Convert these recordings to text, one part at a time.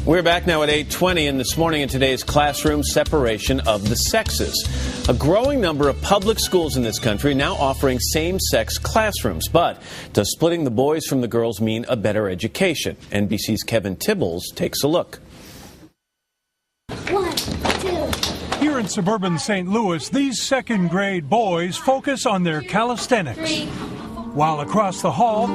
We're back now at 8:20, and this morning in today's classroom, separation of the sexes. A growing number of public schools in this country now offering same-sex classrooms. But does splitting the boys from the girls mean a better education? NBC's Kevin Tibbles takes a look. 1, 2. Here in suburban St. Louis, these second-grade boys focus on their calisthenics. While across the hall,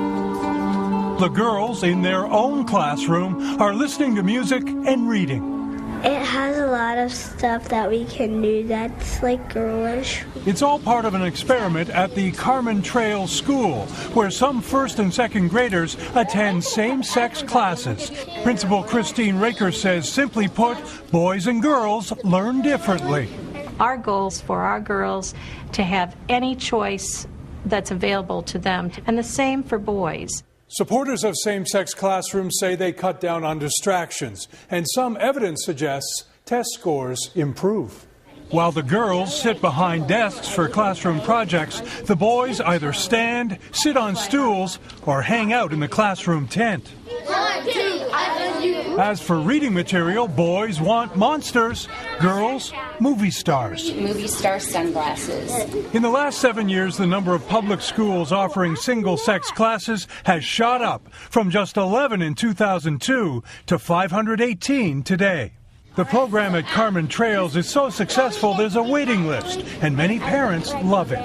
the girls in their own classroom are listening to music and reading. It has a lot of stuff that we can do that's like girlish. It's all part of an experiment at the Carmen Trail School, where some first and second graders attend same-sex classes. Principal Christine Raker says, simply put, boys and girls learn differently. Our goal is for our girls to have any choice that's available to them, and the same for boys. Supporters of same-sex classrooms say they cut down on distractions, and some evidence suggests test scores improve. While the girls sit behind desks for classroom projects, the boys either stand, sit on stools, or hang out in the classroom tent. 1, 2, I love you. As for reading material, boys want monsters, girls, movie stars. Movie star sunglasses. In the last 7 years, the number of public schools offering single-sex classes has shot up from just 11 in 2002 to 518 today. The program at Carmen Trails is so successful there's a waiting list, and many parents love it.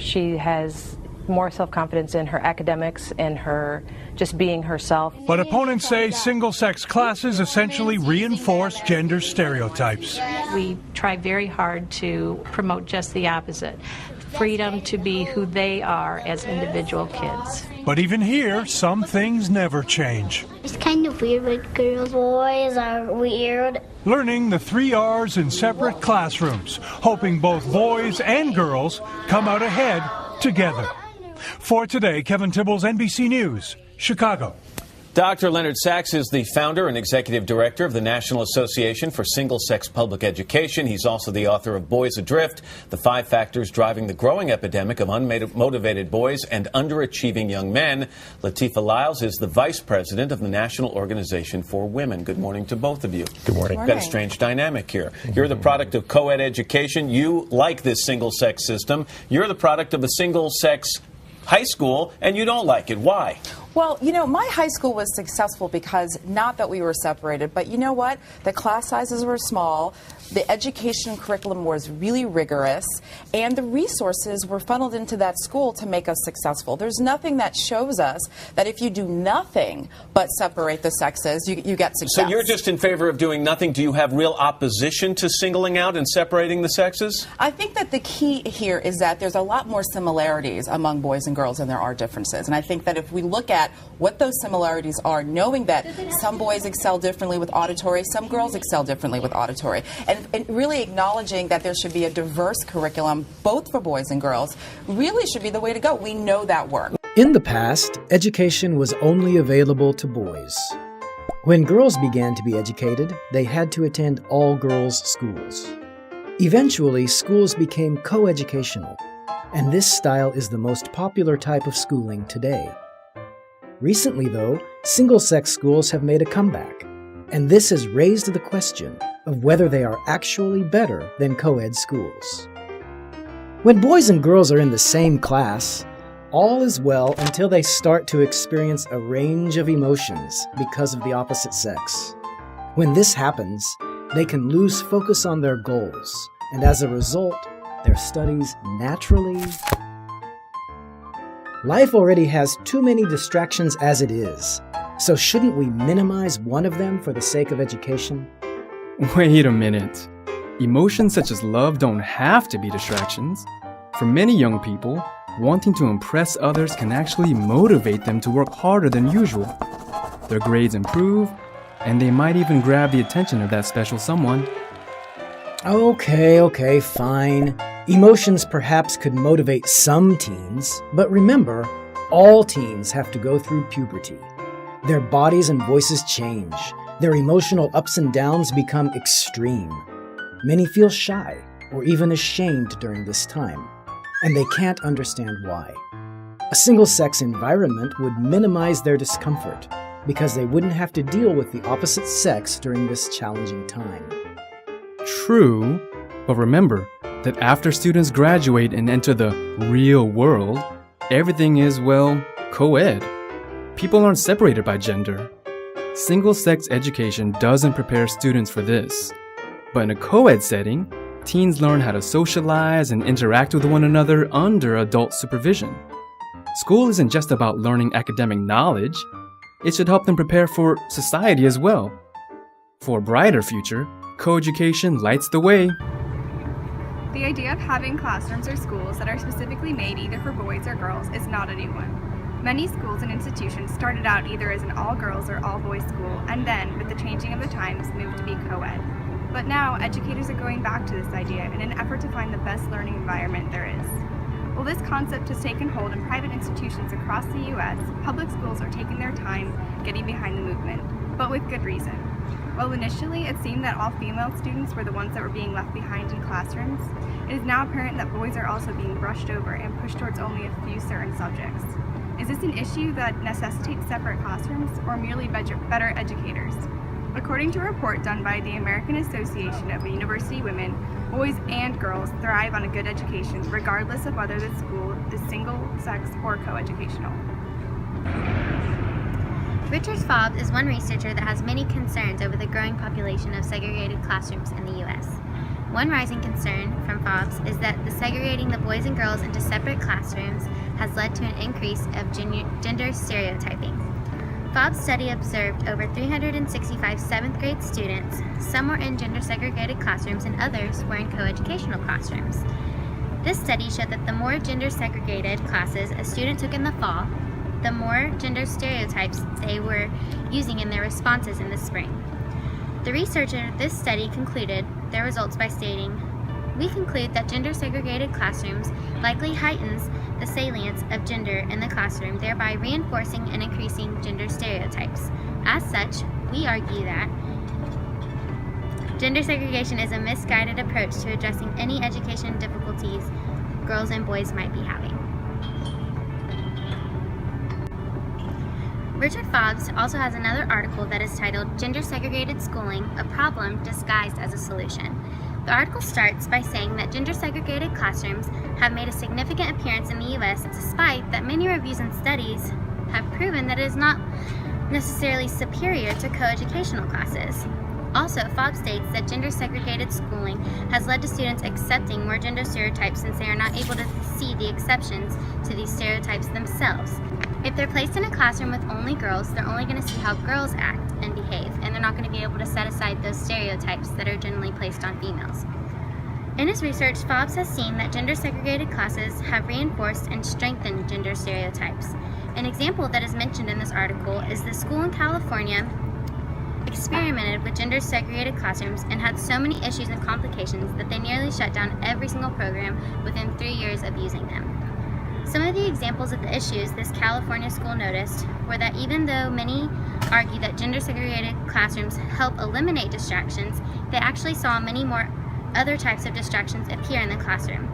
She has more self-confidence in her academics and her just being herself. But opponents say single-sex classes essentially reinforce gender stereotypes. We try very hard to promote just the opposite, freedom to be who they are as individual kids. But even here, some things never change. It's kind of weird with girls. Boys are weird. Learning the 3 R's in separate classrooms, hoping both boys and girls come out ahead together. For today, Kevin Tibbles, NBC News, Chicago. Dr. Leonard Sachs is the founder and executive director of the National Association for Single-Sex Public Education. He's also the author of Boys Adrift, the 5 factors driving the growing epidemic of unmotivated boys and underachieving young men. Latifah Lyles is the vice president of the National Organization for Women. Good morning to both of you. Good morning. Got a strange dynamic here. You're the product of co-ed education. You like this single-sex system. You're the product of a single-sex high school, and you don't like it. Why? Well, you know, my high school was successful because not that we were separated, but you know what? The class sizes were small, the education curriculum was really rigorous, and the resources were funneled into that school to make us successful. There's nothing that shows us that if you do nothing but separate the sexes, you get success. So you're just in favor of doing nothing. Do you have real opposition to singling out and separating the sexes? I think that the key here is that there's a lot more similarities among boys and girls than there are differences. And I think that if we look at what those similarities are, knowing that some boys excel differently with auditory, some girls excel differently with auditory, and really acknowledging that there should be a diverse curriculum, both for boys and girls, really should be the way to go. We know that works. In the past, education was only available to boys. When girls began to be educated, they had to attend all-girls schools. Eventually, schools became co-educational, and this style is the most popular type of schooling today. Recently, though, single-sex schools have made a comeback, and this has raised the question of whether they are actually better than co-ed schools. When boys and girls are in the same class, all is well until they start to experience a range of emotions because of the opposite sex. When this happens, they can lose focus on their goals, and as a result, their studies naturally. Life already has too many distractions as it is, so shouldn't we minimize one of them for the sake of education? Wait a minute. Emotions such as love don't have to be distractions. For many young people, wanting to impress others can actually motivate them to work harder than usual. Their grades improve, and they might even grab the attention of that special someone. Okay, fine. Emotions perhaps could motivate some teens, but remember, all teens have to go through puberty. Their bodies and voices change. Their emotional ups and downs become extreme. Many feel shy or even ashamed during this time, and they can't understand why. A single-sex environment would minimize their discomfort, because they wouldn't have to deal with the opposite sex during this challenging time. True, but remember that after students graduate and enter the real world, everything is, well, co-ed. People aren't separated by gender. Single-sex education doesn't prepare students for this. But in a co-ed setting, teens learn how to socialize and interact with one another under adult supervision. School isn't just about learning academic knowledge. It should help them prepare for society as well. For a brighter future, co-education lights the way. The idea of having classrooms or schools that are specifically made either for boys or girls is not a new one. Many schools and institutions started out either as an all-girls or all-boys school, and then, with the changing of the times, moved to be co-ed. But now, educators are going back to this idea in an effort to find the best learning environment there is. While this concept has taken hold in private institutions across the U.S., public schools are taking their time getting behind the movement, but with good reason. While initially it seemed that all female students were the ones that were being left behind in classrooms, it is now apparent that boys are also being brushed over and pushed towards only a few certain subjects. Is this an issue that necessitates separate classrooms or merely better educators? According to a report done by the American Association of University Women, boys and girls thrive on a good education regardless of whether the school is single-sex or co-educational. Richard Fobbs is one researcher that has many concerns over the growing population of segregated classrooms in the U.S. One rising concern from Fobbs is that the segregating the boys and girls into separate classrooms has led to an increase of gender stereotyping. Fobbs' study observed over 365 7th grade students. Some were in gender-segregated classrooms and others were in co-educational classrooms. This study showed that the more gender-segregated classes a student took in the fall, the more gender stereotypes they were using in their responses in the spring. The researcher of this study concluded their results by stating, "We conclude that gender-segregated classrooms likely heightens the salience of gender in the classroom, thereby reinforcing and increasing gender stereotypes. As such, we argue that gender segregation is a misguided approach to addressing any education difficulties girls and boys might be having." Richard Fobbs also has another article that is titled "Gender-Segregated Schooling, a Problem Disguised as a Solution." The article starts by saying that gender-segregated classrooms have made a significant appearance in the U.S. despite that many reviews and studies have proven that it is not necessarily superior to co-educational classes. Also, Fobbs states that gender-segregated schooling has led to students accepting more gender stereotypes since they are not able to see the exceptions to these stereotypes themselves. If they're placed in a classroom with only girls, they're only going to see how girls act and behave, and they're not going to be able to set aside those stereotypes that are generally placed on females. In his research, Fobbs has seen that gender-segregated classes have reinforced and strengthened gender stereotypes. An example that is mentioned in this article is the school in California experimented with gender-segregated classrooms and had so many issues and complications that they nearly shut down every single program within 3 years of using them. Some of the examples of the issues this California school noticed were that even though many argue that gender-segregated classrooms help eliminate distractions, they actually saw many more other types of distractions appear in the classroom,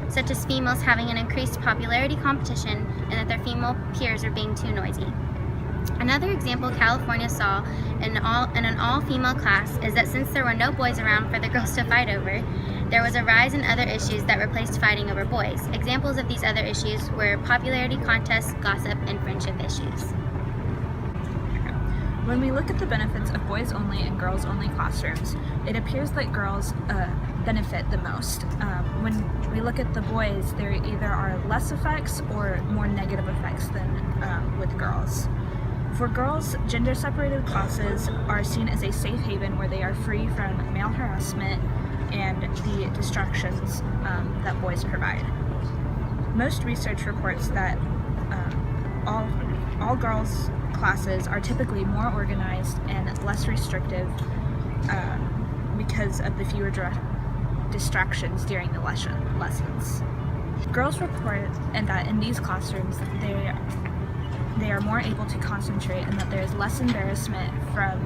such as females having an increased popularity competition and that their female peers are being too noisy. Another example California saw in an all-female class is that since there were no boys around for the girls to fight over, there was a rise in other issues that replaced fighting over boys. Examples of these other issues were popularity contests, gossip, and friendship issues. When we look at the benefits of boys-only and girls-only classrooms, it appears that girls benefit the most. When we look at the boys, there either are less effects or more negative effects than with girls. For girls, gender-separated classes are seen as a safe haven where they are free from male harassment and the distractions that boys provide. Most research reports that all girls' classes are typically more organized and less restrictive because of the fewer distractions during the lessons. Girls report that in these classrooms they are more able to concentrate and that there is less embarrassment from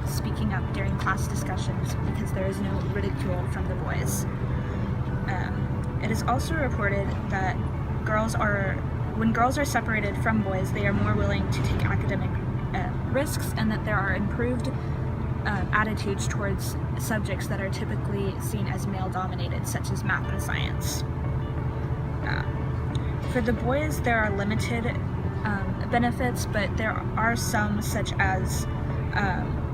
speaking up during class discussions because there is no ridicule from the boys. It is also reported that when girls are separated from boys, they are more willing to take academic risks, and that there are improved attitudes towards subjects that are typically seen as male-dominated, such as math and science. For the boys, there are limited benefits, but there are some, such as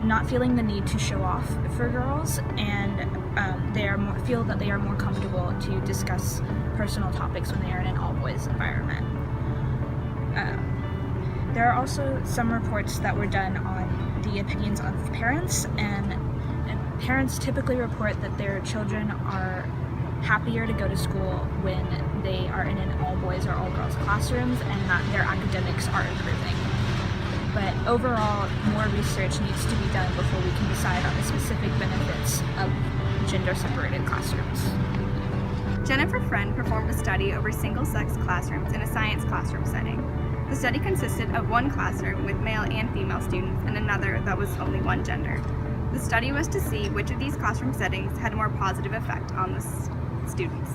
not feeling the need to show off for girls, and feel that they are more comfortable to discuss personal topics when they are in an all-boys environment. There are also some reports that were done on the opinions of parents, and parents typically report that their children are happier to go to school when they are in an all-boys or all-girls classrooms, and that their academics are improving. But overall, more research needs to be done before we can decide on the specific benefits of gender-separated classrooms. Jennifer Friend performed a study over single-sex classrooms in a science classroom setting. The study consisted of one classroom with male and female students and another that was only one gender. The study was to see which of these classroom settings had a more positive effect on the students.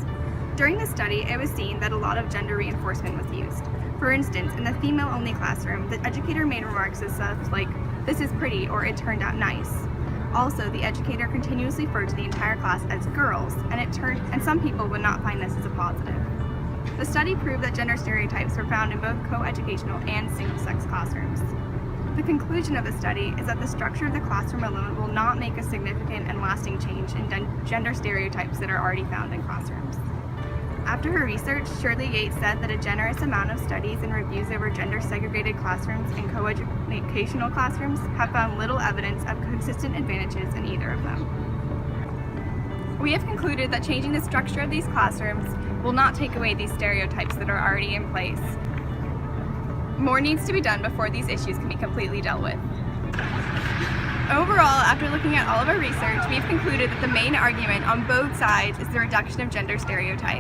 During the study, it was seen that a lot of gender reinforcement was used. For instance, in the female-only classroom, the educator made remarks as such like, "This is pretty," or "It turned out nice." Also, the educator continuously referred to the entire class as girls, and some people would not find this as a positive. The study proved that gender stereotypes were found in both co-educational and single-sex classrooms. The conclusion of the study is that the structure of the classroom alone will not make a significant and lasting change in gender stereotypes that are already found in classrooms. After her research, Shirley Yates said that a generous amount of studies and reviews over gender-segregated classrooms and co-educational classrooms have found little evidence of consistent advantages in either of them. We have concluded that changing the structure of these classrooms will not take away these stereotypes that are already in place. More needs to be done before these issues can be completely dealt with. Overall, after looking at all of our research, we have concluded that the main argument on both sides is the reduction of gender stereotypes.